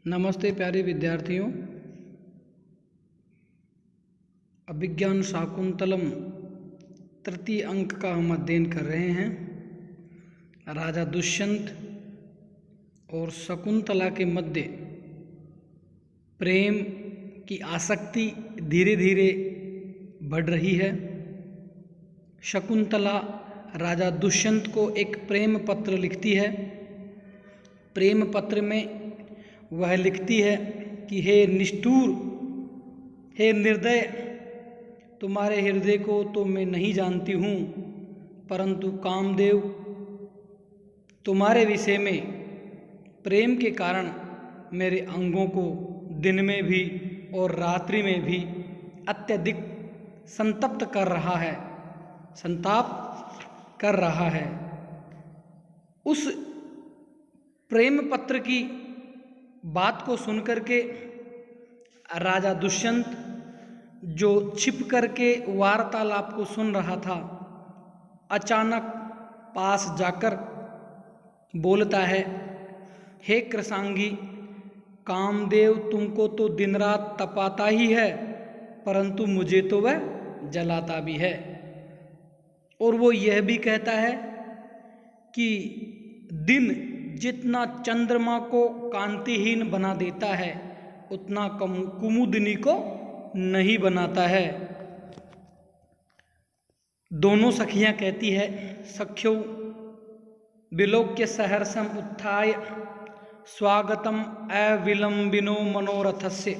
नमस्ते प्यारे विद्यार्थियों। अभिज्ञान शाकुंतलम तृतीय अंक का हम अध्ययन कर रहे हैं। राजा दुष्यंत और शकुंतला के मध्य प्रेम की आसक्ति धीरे धीरे बढ़ रही है। शकुंतला राजा दुष्यंत को एक प्रेम पत्र लिखती है। प्रेम पत्र में वह लिखती है कि हे निष्ठुर, हे निर्दय, तुम्हारे हृदय को तो मैं नहीं जानती हूँ, परंतु कामदेव तुम्हारे विषय में प्रेम के कारण मेरे अंगों को दिन में भी और रात्रि में भी अत्यधिक संताप कर रहा है। उस प्रेम पत्र की बात को सुनकर के राजा दुष्यंत, जो छिप करके वार्तालाप को सुन रहा था, अचानक पास जाकर बोलता है, हे कृशांगी, कामदेव तुमको तो दिन रात तपाता ही है, परंतु मुझे तो वह जलाता भी है। और वो यह भी कहता है कि दिन जितना चंद्रमा को कांतिहीन बना देता है, उतना कुमुदिनी को नहीं बनाता है। दोनों सखियां कहती है, सख्यो विलोक्य सहर्षम उत्थाय स्वागतम अविलंबिनो मनोरथस्य।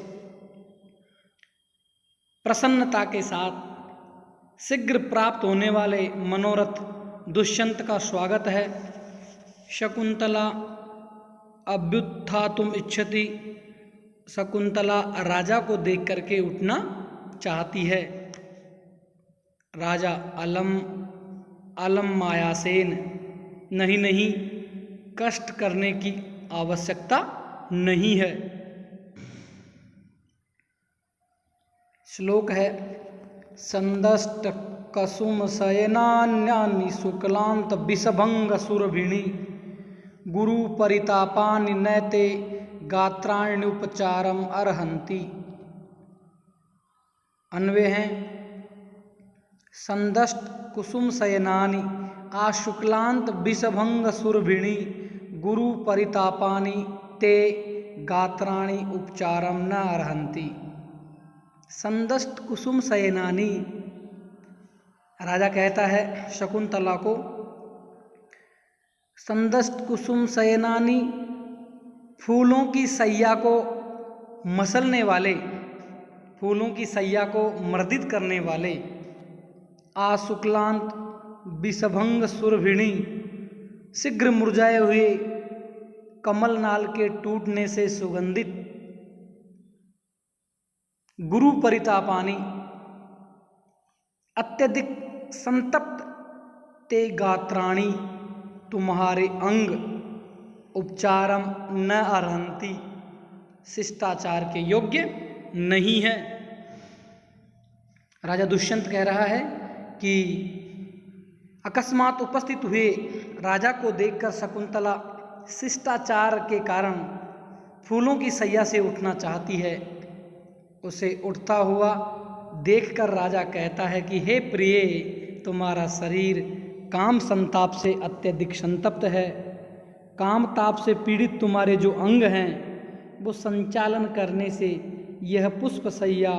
प्रसन्नता के साथ शीघ्र प्राप्त होने वाले मनोरथ दुष्यंत का स्वागत है। शकुंतला अभ्युत्थातुम इच्छति। शकुंतला राजा को देख करके उठना चाहती है। राजा अलम मायासेन, नहीं, कष्ट करने की आवश्यकता नहीं है। श्लोक है, संदष्ट कसुम शयनान्यानि शुक्लांत विषभंग सुरभिणी गुरु परितापानि नैते गात्राण्युपचारम अर्हन्ति। अन्वय हैं, संदष्ट कुसुम शयनानि आशुक्लांत विषभंग सुरभिणी गुरु परितापानि ते गात्राणि उपचारम न अर्हन्ति। संदष्ट कुसुम शयनानि, राजा कहता है शकुंतला को, संदष्ट कुसुम शयनानि, फूलों की सैया को मसलने वाले, फूलों की सैया को मर्दित करने वाले, आशुक्लांत विषभंग सुरभिणी, शीघ्र मुरझाए हुए कमल नाल के टूटने से सुगंधित, गुरु परितापानी, अत्यधिक संतप्त, ते गात्राणी, तुम्हारे अंग, उपचारम न अर्हन्ति, शिष्टाचार के योग्य नहीं है। राजा दुष्यंत कह रहा है कि अकस्मात उपस्थित हुए राजा को देखकर शकुंतला शिष्टाचार के कारण फूलों की सैया से उठना चाहती है। उसे उठता हुआ देखकर राजा कहता है कि हे प्रिय, तुम्हारा शरीर काम संताप से अत्यधिक संतप्त है। काम ताप से पीड़ित तुम्हारे जो अंग हैं, वो संचालन करने से यह पुष्प सैया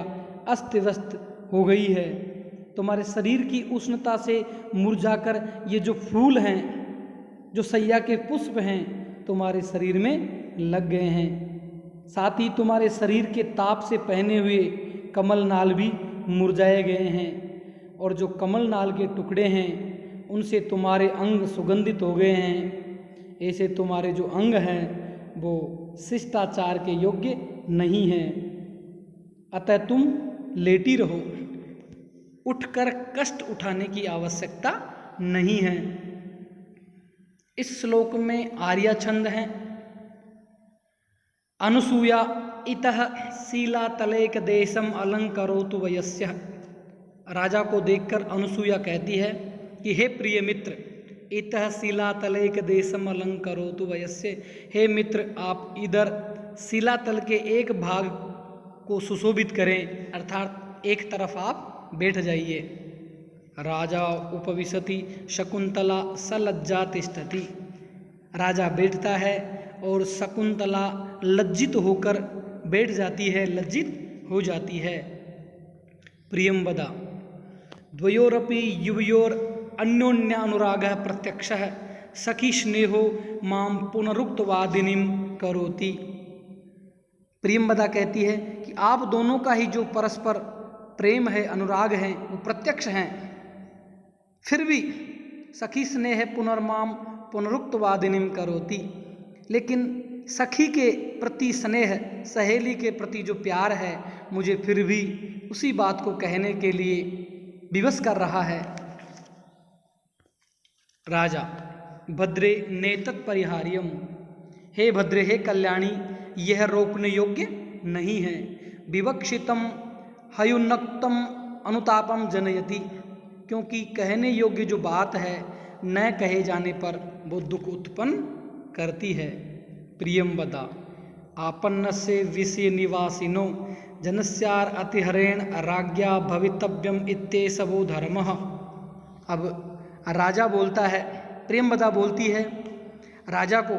अस्त व्यस्त हो गई है। तुम्हारे शरीर की उष्णता से मुरझाकर ये जो फूल हैं, जो सैया के पुष्प हैं, तुम्हारे शरीर में लग गए हैं। साथ ही तुम्हारे शरीर के ताप से पहने हुए कमल नाल भी मुरझाए गए हैं, और जो कमल नाल के टुकड़े हैं उनसे तुम्हारे अंग सुगंधित हो गए हैं। ऐसे तुम्हारे जो अंग हैं वो शिष्टाचार के योग्य नहीं हैं। अतः तुम लेटी रहो, उठकर कष्ट उठाने की आवश्यकता नहीं है। इस श्लोक में आर्या छंद हैं। अनुसूया इतः शीलातलेक देशम अलंकरोतु वयस्य। राजा को देखकर अनुसूया कहती है कि हे प्रिय मित्र, इतः शिलातलेक देशम अलंकरोतु वयस्य। हे मित्र, आप इधर शिलातल के एक भाग को सुशोभित करें, अर्थात एक तरफ आप बैठ जाइए। राजा उपविशति शकुंतला सलज्जा तिष्ठति। राजा बैठता है और शकुंतला लज्जित होकर बैठ जाती है, लज्जित हो जाती है। प्रियंवदा द्वयोरपि युवयोर अन्योन्य अनुरागः प्रत्यक्षः सखी स्नेहो माम पुनरुक्तवादिनीम करोति। प्रियंवदा कहती है कि आप दोनों का ही जो परस्पर प्रेम है, अनुराग है, वो प्रत्यक्ष हैं। फिर भी सखी स्नेह पुनर्माम पुनरुक्तवादिनीम करोति, लेकिन सखी के प्रति स्नेह, सहेली के प्रति जो प्यार है, मुझे फिर भी उसी बात को कहने के लिए विवश कर रहा है। राजा भद्रे नेतत् परिहार्यम। हे भद्रे, हे कल्याणी, यह रोकने योग्य नहीं है। विवक्षितम हयुन्नक्तम अनुतापम जनयति, क्योंकि कहने योग्य जो बात है न कहे जाने पर वो दुख उत्पन्न करती है। प्रियंवदा आपन्नस्य विषय निवासिनो जनस्यार अतिहरेण राज्ञा भवितव्यम इत्येषवो धर्मः। अब राजा बोलता है, प्रियंवदा बोलती है राजा को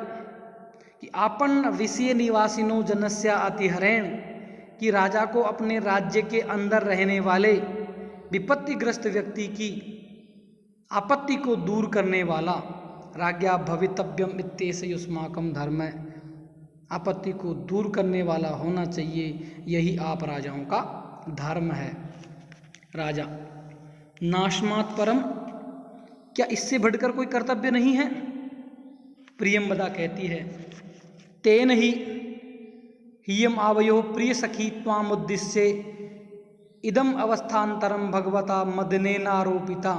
कि आपन्न विषय निवासिनो जनस्या अतिहरेण, कि राजा को अपने राज्य के अंदर रहने वाले विपत्तिग्रस्त व्यक्ति की आपत्ति को दूर करने वाला, राज्ञा भवितव्यम इत्येष युष्माकम धर्म, आपत्ति को दूर करने वाला होना चाहिए, यही आप राजाओं का धर्म है। राजा नाशमात् परम, क्या इससे बढ़कर कोई कर्तव्य नहीं है? प्रियंवदा कहती है तेन ही हियम आवयो प्रिय सखी त्वामुद्दिश्य इदम अवस्थान्तरम भगवता मदनेनारोपिता।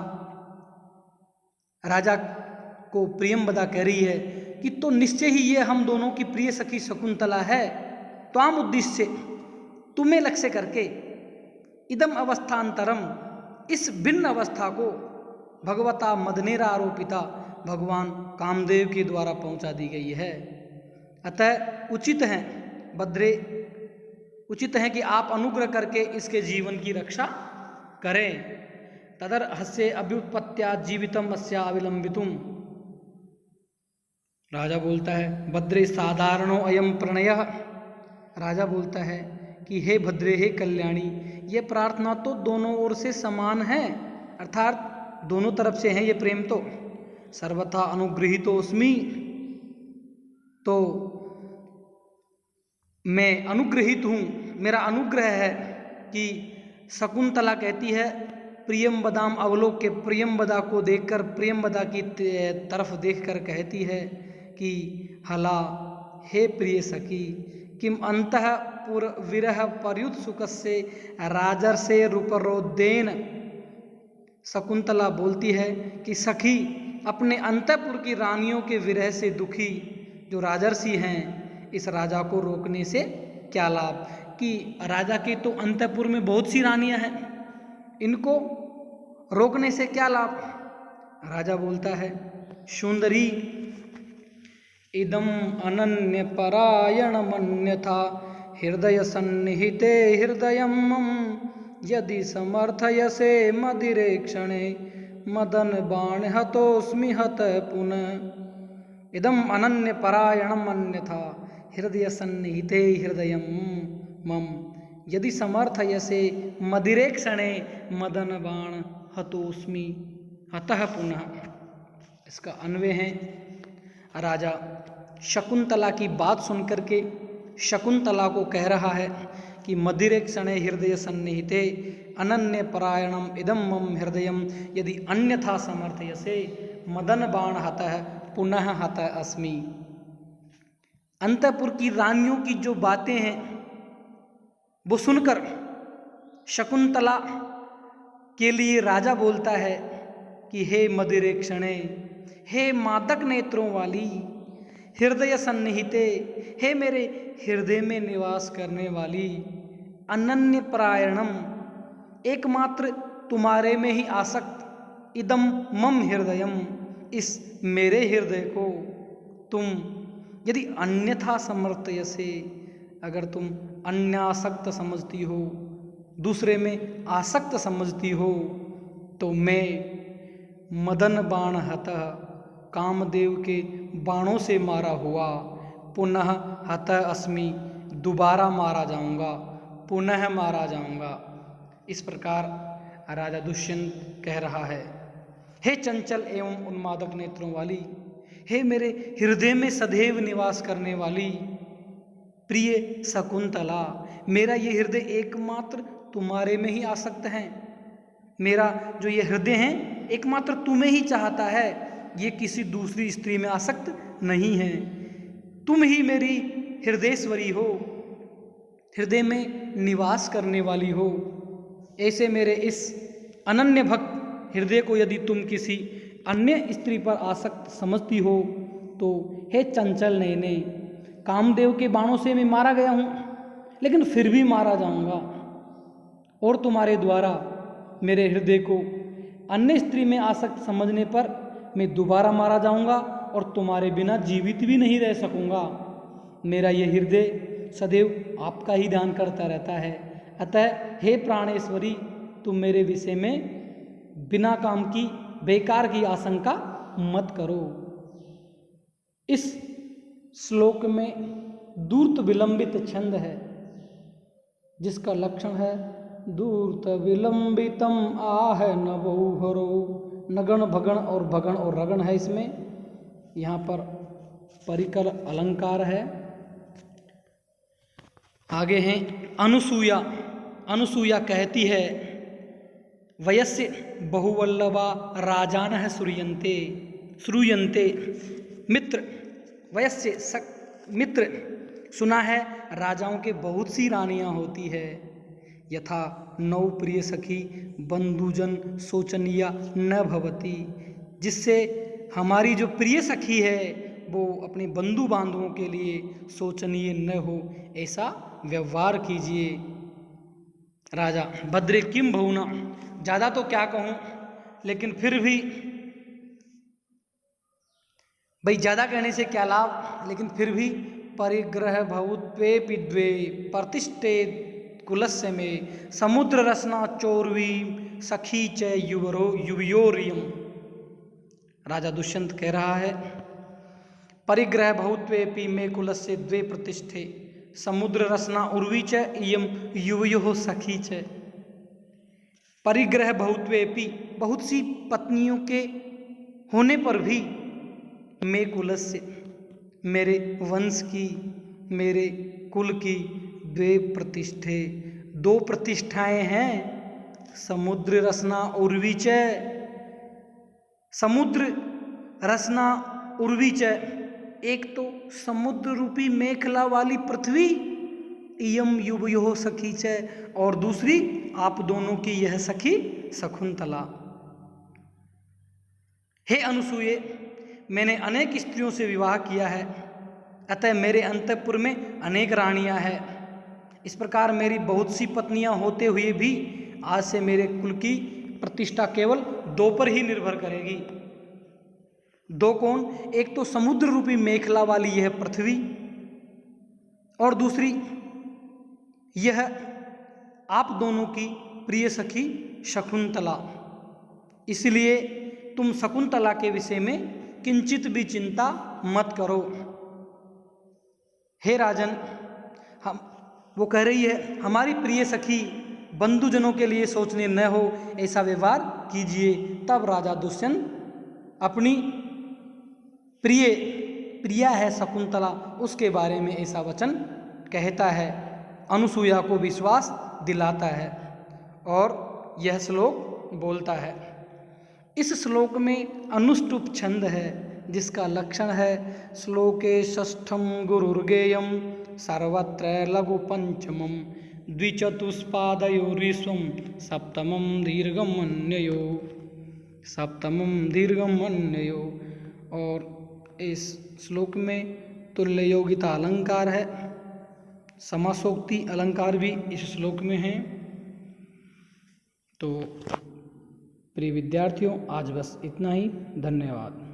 राजा को प्रियंवदा कह रही है कि तो निश्चय ही ये हम दोनों की प्रिय सखी शकुंतला है, त्वाम उद्देश्य, तुम्हें लक्ष्य करके, इदम अवस्थान्तरम, इस भिन्न अवस्था को, भगवता मदनेरा आरोपिता, भगवान कामदेव के द्वारा पहुंचा दी गई है। अतः उचित है भद्रे, उचित है कि आप अनुग्रह करके इसके जीवन की रक्षा करें। तदर हस्य अभ्युत्पत्त्या जीवितम अस्या अविलंबितुम। राजा बोलता है भद्रे साधारणो अयम प्रणयः। राजा बोलता है कि हे भद्रे, हे कल्याणी, ये प्रार्थना तो दोनों ओर से समान है, अर्थात दोनों तरफ से है ये प्रेम तो। सर्वथा अनुगृहीतोऽस्मि, तो मैं अनुग्रहित हूँ, मेरा अनुग्रह है। कि शकुंतला कहती है प्रियंवदाम अवलोक के, प्रियंवदा को देखकर, प्रियंवदा की तरफ देखकर कहती है कि हला, हे प्रिय सखी, किम अंतः पुर विरह पर्युत्सुकस्य राजर्षे रूपरोद्येन। शकुंतला बोलती है कि सखी, अपने अंतःपुर की रानियों के विरह से दुखी जो राजर्षि हैं, इस राजा को रोकने से क्या लाभ। कि राजा के तो अंतःपुर में बहुत सी रानियां हैं, इनको रोकने से क्या लाभ। राजा बोलता है सुंदरी, इदम अनन्य परायण मन्यथा हृदय सन्निहिते हृदयम मम यदि समर्थयसे मदिरेक्षणे मदन बाण हतोस्मि हत पुनः। इदम अनन्य परायणम अन्यथा हृदय सन्निहिते हृदयम मम यदि समर्थयसे मदिरेक्षणे मदन बाण हतोस्मि हतः पुनः। इसका अन्वय है, राजा शकुंतला की बात सुनकर के शकुंतला को कह रहा है कि मदिरेक्षणे हृदय सन्निहिते अनन्य परायणम इदम मम हृदयम यदि अन्यथा समर्थयसे मदन बाण हतः पुनः हतः अस्मि। अंतःपुर की रानियों की जो बातें हैं वो सुनकर शकुंतला के लिए राजा बोलता है कि हे मदिरेक्षणे, हे मादक नेत्रों वाली, हृदय सन्निहिते, हे मेरे हृदय में निवास करने वाली, अनन्य परायणम, एकमात्र तुम्हारे में ही आसक्त, इदम मम हृदयम, इस मेरे हृदय को तुम यदि अन्यथा समर्थयसे, अगर तुम अन्यासक्त समझती हो, दूसरे में आसक्त समझती हो, तो मैं मदन बाण हतः, कामदेव के बाणों से मारा हुआ, पुनः हतः अस्मि, दोबारा मारा जाऊंगा, पुनः मारा जाऊंगा। इस प्रकार राजा दुष्यंत कह रहा है, हे चंचल एवं उन्मादक नेत्रों वाली, हे मेरे हृदय में सदैव निवास करने वाली प्रिय शकुंतला, मेरा ये हृदय एकमात्र तुम्हारे में ही आसक्त है। मेरा जो ये हृदय है एकमात्र तुम्हें ही चाहता है, ये किसी दूसरी स्त्री में आसक्त नहीं है। तुम ही मेरी हृदयेश्वरी हो, हृदय में निवास करने वाली हो। ऐसे मेरे इस अनन्य भक्त हृदय को यदि तुम किसी अन्य स्त्री पर आसक्त समझती हो, तो हे चंचल नयने, कामदेव के बाणों से मैं मारा गया हूँ, लेकिन फिर भी मारा जाऊंगा, और तुम्हारे द्वारा मेरे हृदय को अन्य स्त्री में आसक्त समझने पर मैं दोबारा मारा जाऊंगा और तुम्हारे बिना जीवित भी नहीं रह सकूंगा। मेरा ये हृदय सदैव आपका ही ध्यान करता रहता है। अतः हे प्राणेश्वरी, तुम मेरे विषय में बिना काम की बेकार की आशंका मत करो। इस श्लोक में दूर्त विलंबित छंद है, जिसका लक्षण है दूर्त विलंबितम आह न बहुहरो, नगण भगण और भगण और रगण है इसमें। यहाँ पर परिकर अलंकार है। आगे हैं अनुसूया। अनुसूया कहती है, वयस्य बहुवल्लभा राजानः श्रूयन्ते, श्रूयन्ते मित्र, वयस्य मित्र, सुना है राजाओं के बहुत सी रानियां होती है। यथा नौ प्रिय सखी बंधुजन शोचनीया न भवती, जिससे हमारी जो प्रिय सखी है वो अपने बंधु बांधवों के लिए शोचनीय न हो, ऐसा व्यवहार कीजिए। राजा भद्रे किम बहुना, ज़्यादा तो क्या कहूँ, लेकिन फिर भी भाई ज़्यादा कहने से क्या लाभ, लेकिन फिर भी परिग्रह भवुत्वे पिद्वे प्रतिष्ठे कुलस्य में समुद्र रसना चोरवी सखी च युवयोरियम। राजा दुष्यंत कह रहा है, परिग्रह बहुत्वेपि मे कुलस्य द्वे प्रतिष्ठे समुद्र रसना उर्वी च इयम युवयो सखी च। परिग्रह बहुत्वेपि, बहुत सी पत्नियों के होने पर भी, मे कुलस्य, मेरे वंश की, मेरे कुल की, द्वे प्रतिष्ठे, दो प्रतिष्ठाएं हैं, समुद्र रसना उर्वी च, समुद्र रसना उर्वी च, एक तो समुद्र रूपी मेखला वाली पृथ्वी, इयम युवयो सखी च, और दूसरी आप दोनों की यह सखी शकुंतला। हे अनुसूये, मैंने अनेक स्त्रियों से विवाह किया है, अतः मेरे अंतःपुर में अनेक रानियां हैं। इस प्रकार मेरी बहुत सी पत्नियां होते हुए भी आज से मेरे कुल की प्रतिष्ठा केवल दो पर ही निर्भर करेगी। दो कौन? एक तो समुद्र रूपी मेखला वाली यह पृथ्वी, और दूसरी यह आप दोनों की प्रिय सखी शकुंतला। इसलिए तुम शकुंतला के विषय में किंचित भी चिंता मत करो। हे राजन, वो कह रही है, हमारी प्रिय सखी बंधुजनों के लिए सोचने न हो, ऐसा व्यवहार कीजिए। तब राजा दुष्यंत अपनी प्रिया है शकुंतला, उसके बारे में ऐसा वचन कहता है, अनुसूया को विश्वास दिलाता है, और यह श्लोक बोलता है। इस श्लोक में अनुष्टुप छंद है, जिसका लक्षण है श्लोके षष्ठम गुरुर्गेयम सर्वत्र लघु पंचमम द्विचतुष्पादयोरीश्वम सप्तमम दीर्घम अन्ययो, सप्तमम दीर्घम अन्ययो। और इस श्लोक में तुल्य योगिता अलंकार है, समासोक्ति अलंकार भी इस श्लोक में है। तो प्रिय विद्यार्थियों, आज बस इतना ही। धन्यवाद।